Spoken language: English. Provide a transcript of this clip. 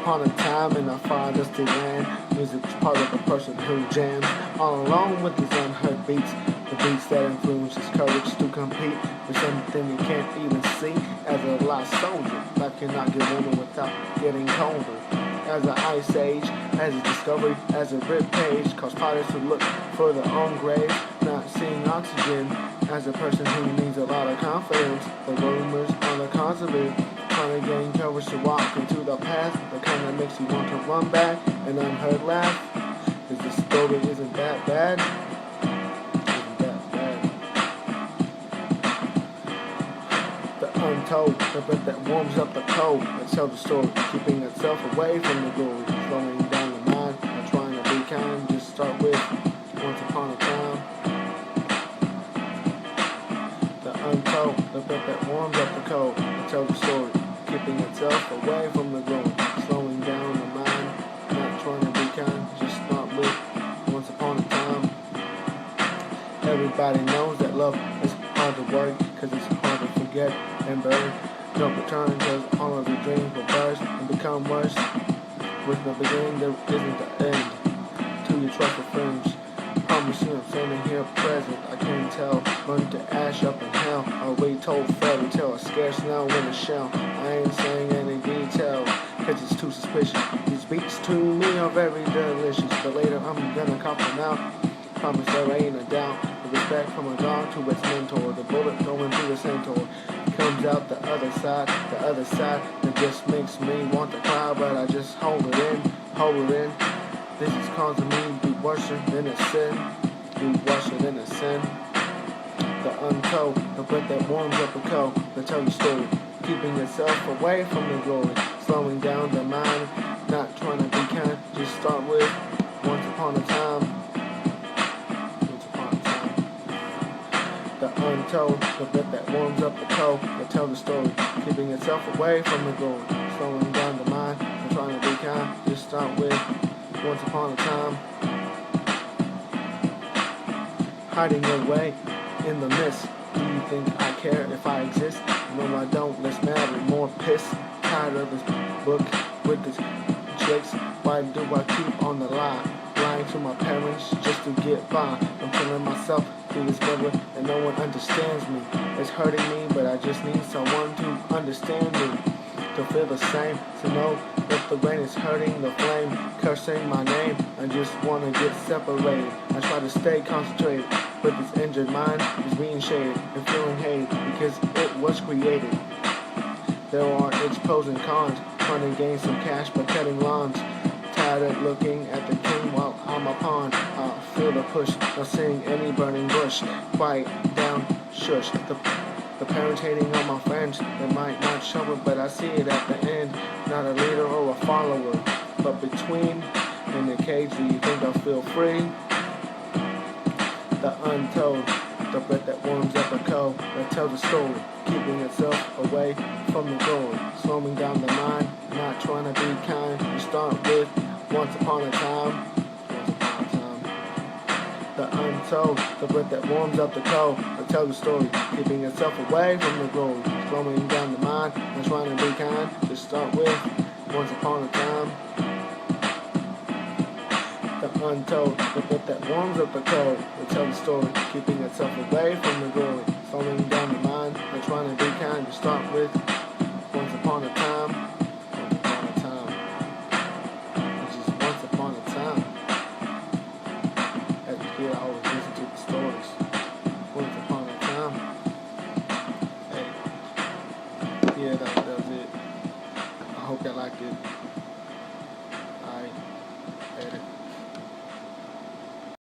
upon a time in a far dusty land, music's part of a person who jams all along with his unheard beats. The beats that influence his courage to compete with something you can't even see. As a lost soldier, life cannot get warmer without getting colder. As an ice age, as a discovery, as a rip page, cause pilots to look for their own grave, not seeing oxygen. As a person who needs a lot of confidence, the rumors on the cause of it, trying to gain courage to walk into the path, the kind that makes you want to run back, an unheard laugh. Cause the story isn't that bad. The untold, the breath that warms up the cold, that tells the story, keeping itself away from the glory, slowing down the mind, not trying to be kind, just start with once upon a time. The untold, the breath that warms up the cold, that tells the story, keeping itself away from the glory, slowing down the mind, not trying to be kind, just start with once upon a time. Everybody knows that love is hard to work, cause it's hard to forget and bury. Don't return, cause all of your dreams will burst and become worse. With no beginning, there isn't the end to your trusted friends. Promise you I'm standing here present, I can't tell. Burn to ash up in hell, a retold fairy tale, a scarce now in a shell. I ain't saying any details, cause it's too suspicious. These beats to me are very delicious, but later I'm gonna cop them out. Promise there ain't a doubt. The respect from a dog to its mentor. The bullet going through the centaur comes out the other side that just makes me want to cry, but I just hold it in. This is causing me to be worse than a sin, The untold, the breath that warms up the cold, that tells the story, keeping itself away from the glory, slowing down the mind, not trying to be kind, just start with once upon a time. The untold, the breath that warms up the cold, that tells the story, keeping itself away from the glory, slowing down the mind, and trying to be kind, just start with once upon a time. Hiding away in the mist, do you think I care if I exist? No, I don't, less mad and more pissed, tired of this book with its tricks. Why do I keep on the lie? Lying to my parents just to get by. I'm killing myself through this mirror and no one understands me. It's hurting me, but I just need someone to understand me. To feel the same, to know that the rain is hurting the flame, cursing my name. I just wanna get separated. I try to stay concentrated, but this injured mind is being shaded and feeling hated because it was created. There are its pros and cons, trying to gain some cash by cutting lawns. Tired of looking at the king while I'm a pawn. I feel the push, not seeing any burning bush. Quiet down, shush. The parents hating on my friends. They might not show it, but I see it at the end. Not a leader or a follower, but between in the cage, do you think I'll feel free? The untold, the breath that warms up a cold, that tells a story, keeping itself away from the glory, slowing down the mind, not trying to be kind. You start with once upon a time. The untold, the breath that warms up the cold, that tells the story, keeping itself away from the glory, slowing down the mind, not trying to be kind. Just start with once upon a time. The untold, the breath that warms up the cold, that tells the story, keeping itself away from the glory, slowing down the mind, not trying to be kind. Just start with once upon a time.